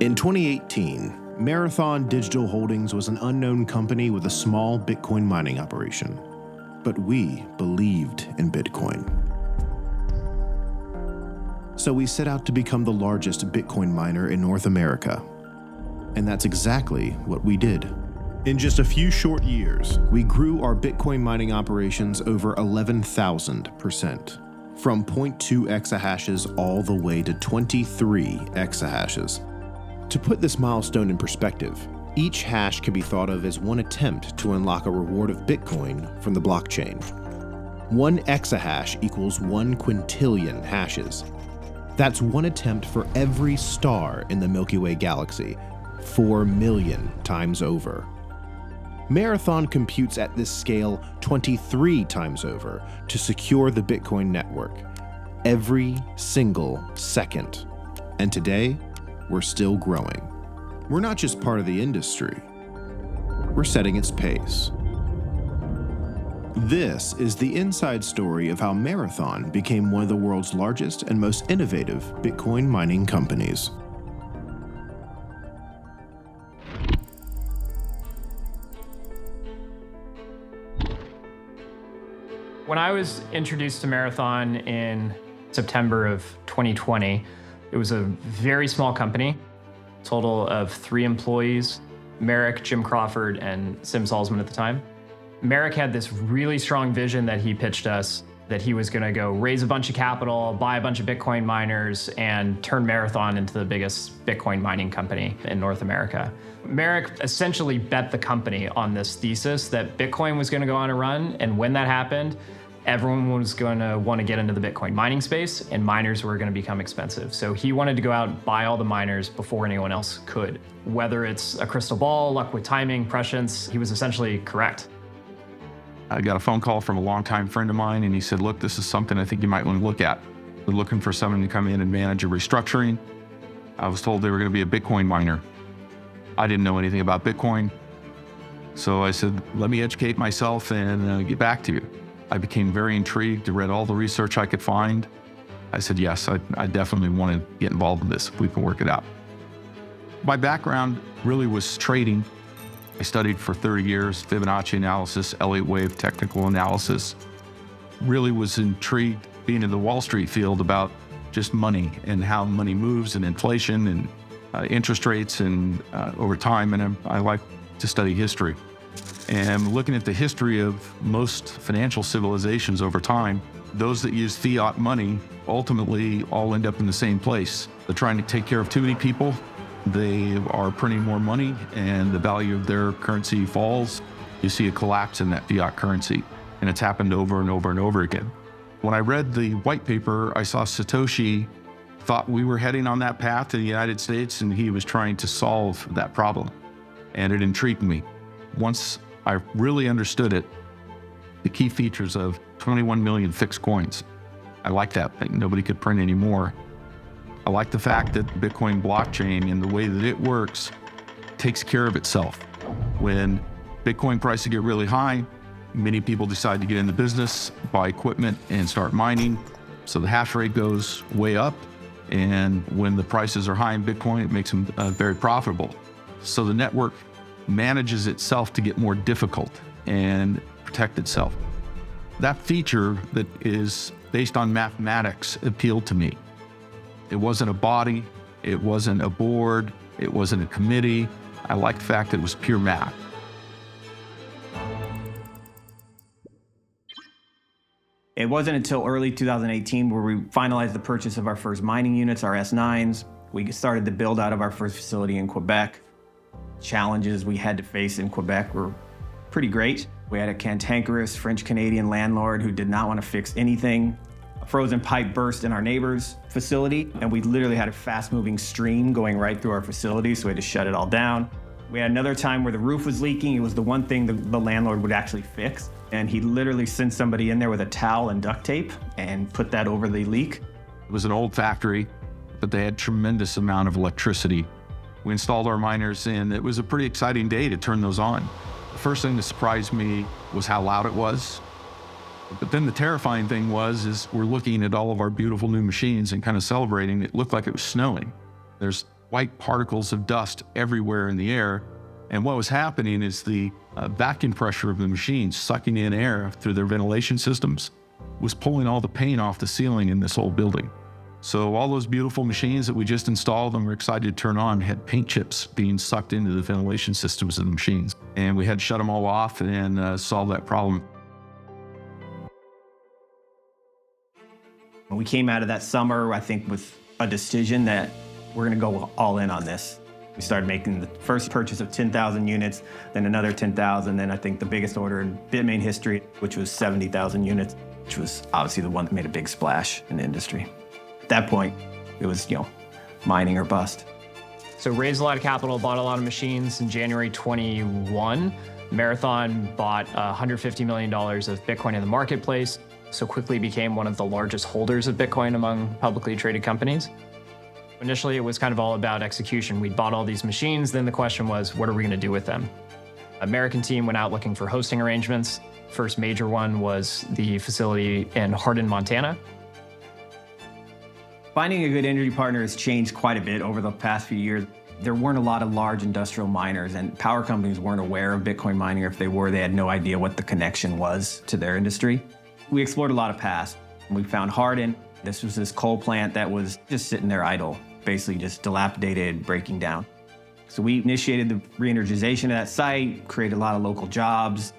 In 2018, Marathon Digital Holdings was an unknown company with a small Bitcoin mining operation. But we believed in Bitcoin. So we set out to become the largest Bitcoin miner in North America. And that's exactly what we did. In just a few short years, we grew our Bitcoin mining operations over 11,000%, from 0.2 exahashes all the way to 23 exahashes. To put this milestone in perspective, each hash can be thought of as one attempt to unlock a reward of Bitcoin from the blockchain. 1 exahash equals 1 quintillion hashes. That's one attempt for every star in the Milky Way galaxy, 4 million times over. Marathon computes at this scale 23 times over to secure the Bitcoin network, every single second. And today, we're still growing. We're not just part of the industry, we're setting its pace. This is the inside story of how Marathon became one of the world's largest and most innovative Bitcoin mining companies. When I was introduced to Marathon in September of 2020, it was a very small company, total of 3 employees, Merrick, Jim Crawford, and Sim Salzman at the time. Merrick had this really strong vision that he pitched us, that he was gonna go raise a bunch of capital, buy a bunch of Bitcoin miners, and turn Marathon into the biggest Bitcoin mining company in North America. Merrick essentially bet the company on this thesis that Bitcoin was gonna go on a run, and when that happened, everyone was going to want to get into the Bitcoin mining space, and miners were going to become expensive. So he wanted to go out and buy all the miners before anyone else could. Whether it's a crystal ball, luck with timing, prescience, he was essentially correct. I got a phone call from a longtime friend of mine, and he said, look, this is something I think you might want to look at. We're looking for someone to come in and manage a restructuring. I was told they were going to be a Bitcoin miner. I didn't know anything about Bitcoin. So I said, let me educate myself and get back to you. I became very intrigued, read all the research I could find. I said, yes, I definitely want to get involved in this if we can work it out. My background really was trading. I studied for 30 years, Fibonacci analysis, Elliott wave technical analysis. Really was intrigued being in the Wall Street field about just money and how money moves and inflation and interest rates and over time. And I like to study history. And looking at the history of most financial civilizations over time, those that use fiat money ultimately all end up in the same place. They're trying to take care of too many people. They are printing more money and the value of their currency falls. You see a collapse in that fiat currency, and it's happened over and over and over again. When I read the white paper, I saw Satoshi thought we were heading on that path in the United States, and he was trying to solve that problem. And it intrigued me. Once I really understood it, the key features of 21 million fixed coins. I like that thing. Nobody could print any more. I like the fact that the Bitcoin blockchain and the way that it works takes care of itself. When Bitcoin prices get really high, many people decide to get in the business, buy equipment, and start mining. So the hash rate goes way up. And when the prices are high in Bitcoin, it makes them very profitable. So the network manages itself to get more difficult and protect itself. That feature that is based on mathematics appealed to me. It wasn't a body, it wasn't a board, it wasn't a committee. I liked the fact that it was pure math. It wasn't until early 2018 where we finalized the purchase of our first mining units, our S9s. We started the build out of our first facility in Quebec. Challenges we had to face in Quebec were pretty great. We had a cantankerous French-Canadian landlord who did not want to fix anything. A frozen pipe burst in our neighbor's facility, and we literally had a fast-moving stream going right through our facility, so we had to shut it all down. We had another time where the roof was leaking. It was the one thing the landlord would actually fix, and he literally sent somebody in there with a towel and duct tape and put that over the leak. It was an old factory, but they had tremendous amount of electricity. We installed our miners, and it was a pretty exciting day to turn those on. The The first thing that surprised me was how loud it was. But then the terrifying thing is we're looking at all of our beautiful new machines and kind of celebrating. It looked like it was snowing. There's white particles of dust everywhere in the air. And what was happening is the vacuum pressure of the machines sucking in air through their ventilation systems was pulling all the paint off the ceiling in this whole building. So all those beautiful machines that we just installed and were excited to turn on had paint chips being sucked into the ventilation systems of the machines. And we had to shut them all off and solve that problem. We came out of that summer, I think, with a decision that we're going to go all in on this. We started making the first purchase of 10,000 units, then another 10,000, then I think the biggest order in Bitmain history, which was 70,000 units, which was obviously the one that made a big splash in the industry. At that point, it was, mining or bust. So raised a lot of capital, bought a lot of machines. In January 21, Marathon bought $150 million of Bitcoin in the marketplace, so quickly became one of the largest holders of Bitcoin among publicly traded companies. Initially, it was kind of all about execution. We'd bought all these machines, then the question was, what are we going to do with them? American team went out looking for hosting arrangements. First major one was the facility in Hardin, Montana. Finding a good energy partner has changed quite a bit over the past few years. There weren't a lot of large industrial miners, and power companies weren't aware of Bitcoin mining, or if they were, they had no idea what the connection was to their industry. We explored a lot of paths. We found Hardin. This was this coal plant that was just sitting there idle, basically just dilapidated, breaking down. So we initiated the re-energization of that site, created a lot of local jobs,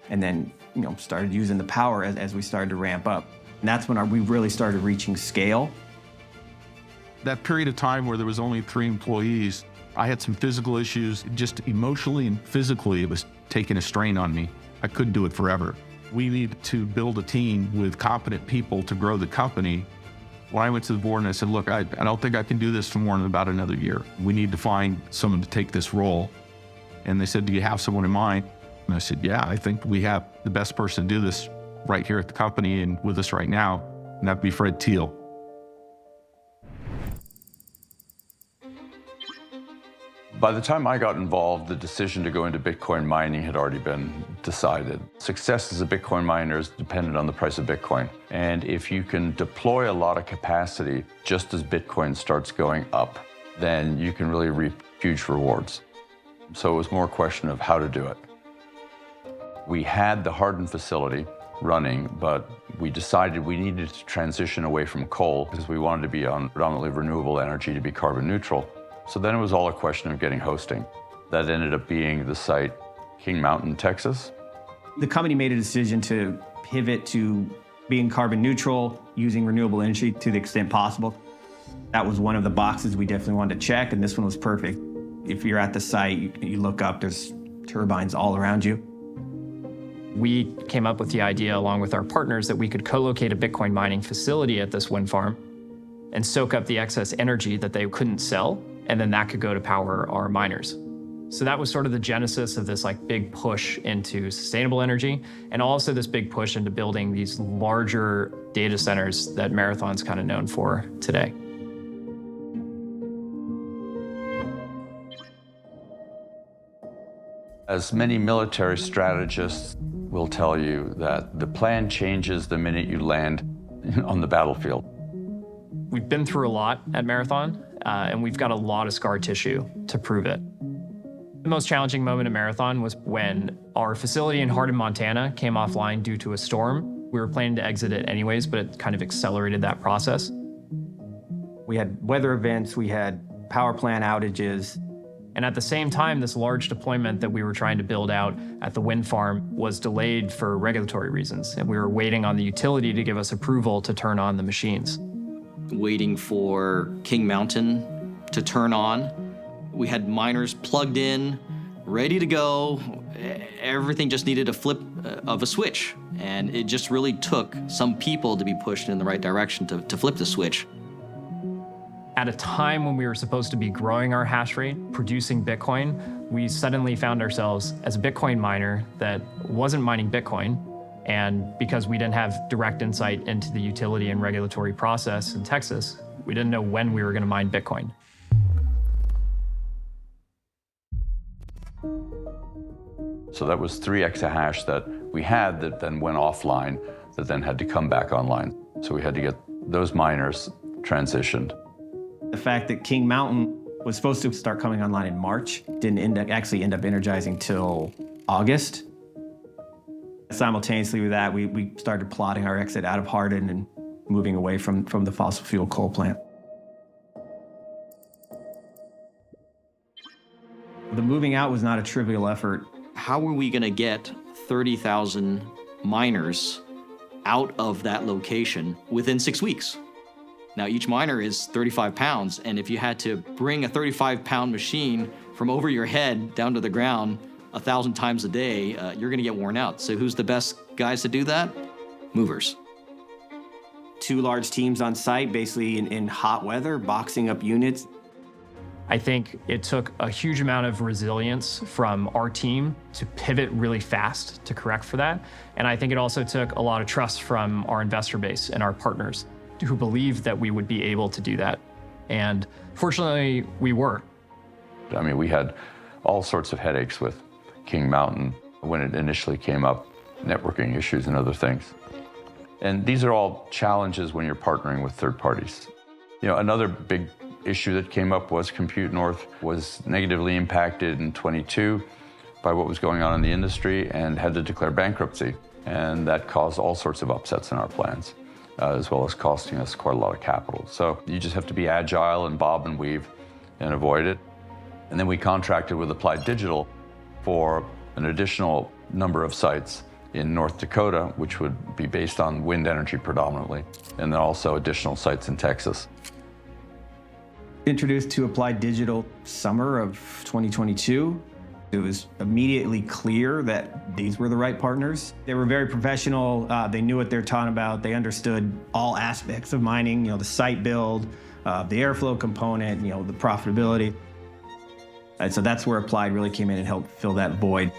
and then started using the power as we started to ramp up. And that's when we really started reaching scale. That period of time where there was only 3 employees, I had some physical issues. Just emotionally and physically, it was taking a strain on me. I couldn't do it forever. We needed to build a team with competent people to grow the company. When I went to the board and I said, look, I don't think I can do this for more than about another year. We need to find someone to take this role. And they said, do you have someone in mind? And I said, yeah, I think we have the best person to do this right here at the company and with us right now, and that'd be Fred Thiel. By the time I got involved, the decision to go into Bitcoin mining had already been decided. Success as a Bitcoin miner is dependent on the price of Bitcoin. And if you can deploy a lot of capacity just as Bitcoin starts going up, then you can really reap huge rewards. So it was more a question of how to do it. We had the Hardin facility running, but we decided we needed to transition away from coal because we wanted to be on predominantly renewable energy to be carbon neutral. So then it was all a question of getting hosting. That ended up being the site, King Mountain, Texas. The company made a decision to pivot to being carbon neutral, using renewable energy to the extent possible. That was one of the boxes we definitely wanted to check, and this one was perfect. If you're at the site, you look up, there's turbines all around you. We came up with the idea, along with our partners, that we could co-locate a Bitcoin mining facility at this wind farm and soak up the excess energy that they couldn't sell, and then that could go to power our miners. So that was sort of the genesis of this big push into sustainable energy, and also this big push into building these larger data centers that Marathon's kind of known for today. As many military strategists will tell you that the plan changes the minute you land on the battlefield. We've been through a lot at Marathon, and we've got a lot of scar tissue to prove it. The most challenging moment at Marathon was when our facility in Hardin, Montana came offline due to a storm. We were planning to exit it anyways, but it kind of accelerated that process. We had weather events, we had power plant outages. And at the same time, this large deployment that we were trying to build out at the wind farm was delayed for regulatory reasons, and we were waiting on the utility to give us approval to turn on the machines. Waiting for King Mountain to turn on. We had miners plugged in, ready to go. Everything just needed a flip of a switch. And it just really took some people to be pushed in the right direction to flip the switch. At a time when we were supposed to be growing our hash rate, producing Bitcoin, we suddenly found ourselves as a Bitcoin miner that wasn't mining Bitcoin. And because we didn't have direct insight into the utility and regulatory process in Texas, we didn't know when we were going to mine Bitcoin. So that was 3 exahash that we had that then went offline, that then had to come back online. So we had to get those miners transitioned. The fact that King Mountain was supposed to start coming online in March didn't actually end up energizing till August. Simultaneously with that, we started plotting our exit out of Hardin and moving away from the fossil fuel coal plant. The moving out was not a trivial effort. How are we going to get 30,000 miners out of that location within 6 weeks? Now, each miner is 35 pounds, and if you had to bring a 35-pound machine from over your head down to the ground 1,000 times a day, you're going to get worn out. So who's the best guys to do that? Movers. 2 large teams on site, basically in hot weather, boxing up units. I think it took a huge amount of resilience from our team to pivot really fast to correct for that. And I think it also took a lot of trust from our investor base and our partners who believed that we would be able to do that. And fortunately, we were. I mean, we had all sorts of headaches with King Mountain when it initially came up, networking issues and other things. And these are all challenges when you're partnering with third parties. You know, another big issue that came up was Compute North was negatively impacted in 22 by what was going on in the industry and had to declare bankruptcy. And that caused all sorts of upsets in our plans, as well as costing us quite a lot of capital. So you just have to be agile and bob and weave and avoid it. And then we contracted with Applied Digital for an additional number of sites in North Dakota, which would be based on wind energy predominantly, and then also additional sites in Texas. Introduced to Applied Digital summer of 2022. It was immediately clear that these were the right partners. They were very professional. They knew what they were talking about. They understood all aspects of mining, the site build, the airflow component, the profitability. And so that's where Applied really came in and helped fill that void.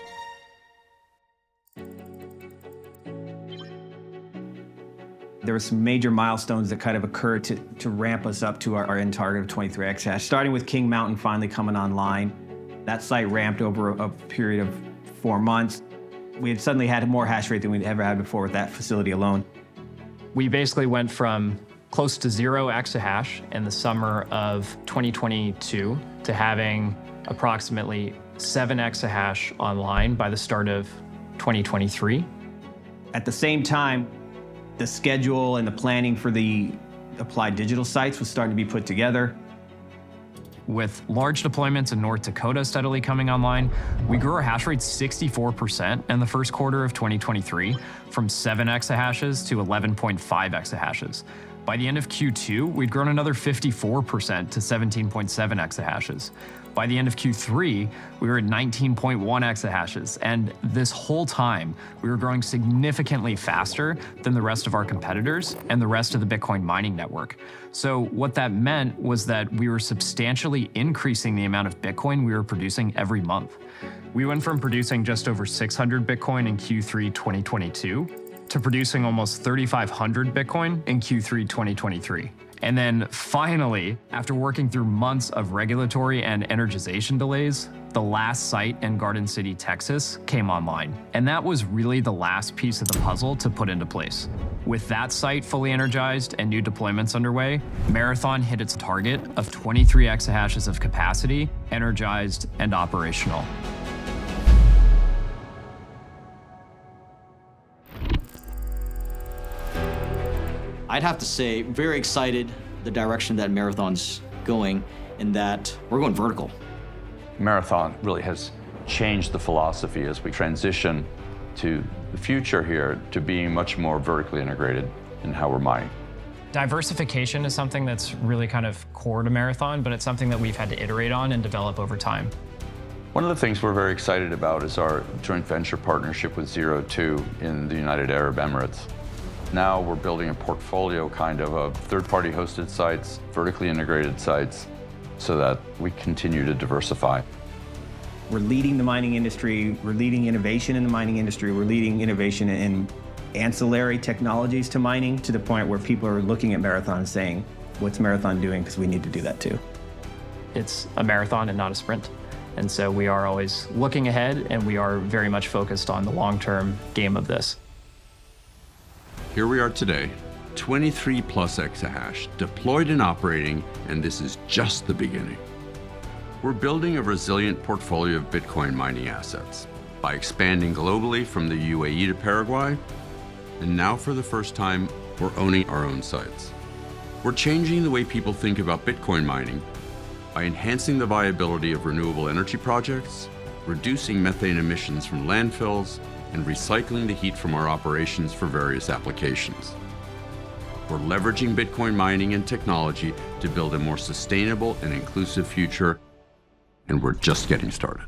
There were some major milestones that kind of occurred to ramp us up to our end target of 23 exahash, starting with King Mountain finally coming online. That site ramped over a period of 4 months. We had suddenly had more hash rate than we'd ever had before with that facility alone. We basically went from close to 0 exahash in the summer of 2022 to having approximately 7 exahash online by the start of 2023. At the same time, the schedule and the planning for the Applied Digital sites was starting to be put together. With large deployments in North Dakota steadily coming online, we grew our hash rate 64% in the first quarter of 2023, from 7 exahashes to 11.5 exahashes. By the end of Q2, we'd grown another 54% to 17.7 exahashes. By the end of Q3, we were at 19.1 exahashes, and this whole time, we were growing significantly faster than the rest of our competitors and the rest of the Bitcoin mining network. So what that meant was that we were substantially increasing the amount of Bitcoin we were producing every month. We went from producing just over 600 Bitcoin in Q3 2022 to producing almost 3,500 Bitcoin in Q3 2023. And then finally, after working through months of regulatory and energization delays, the last site in Garden City, Texas came online. And that was really the last piece of the puzzle to put into place. With that site fully energized and new deployments underway, Marathon hit its target of 23 exahashes of capacity, energized and operational. I'd have to say, very excited the direction that Marathon's going, in that we're going vertical. Marathon really has changed the philosophy as we transition to the future here to being much more vertically integrated in how we're mining. Diversification is something that's really kind of core to Marathon, but it's something that we've had to iterate on and develop over time. One of the things we're very excited about is our joint venture partnership with Zero2 in the United Arab Emirates. Now we're building a portfolio kind of third-party hosted sites, vertically integrated sites, so that we continue to diversify. We're leading the mining industry, we're leading innovation in the mining industry, we're leading innovation in ancillary technologies to mining, to the point where people are looking at Marathon and saying, what's Marathon doing? Because we need to do that too. It's a marathon and not a sprint. And so we are always looking ahead, and we are very much focused on the long-term game of this. Here we are today, 23 plus exahash, deployed and operating, and this is just the beginning. We're building a resilient portfolio of Bitcoin mining assets by expanding globally from the UAE to Paraguay, and now for the first time, we're owning our own sites. We're changing the way people think about Bitcoin mining by enhancing the viability of renewable energy projects, reducing methane emissions from landfills, and recycling the heat from our operations for various applications. We're leveraging Bitcoin mining and technology to build a more sustainable and inclusive future, and we're just getting started.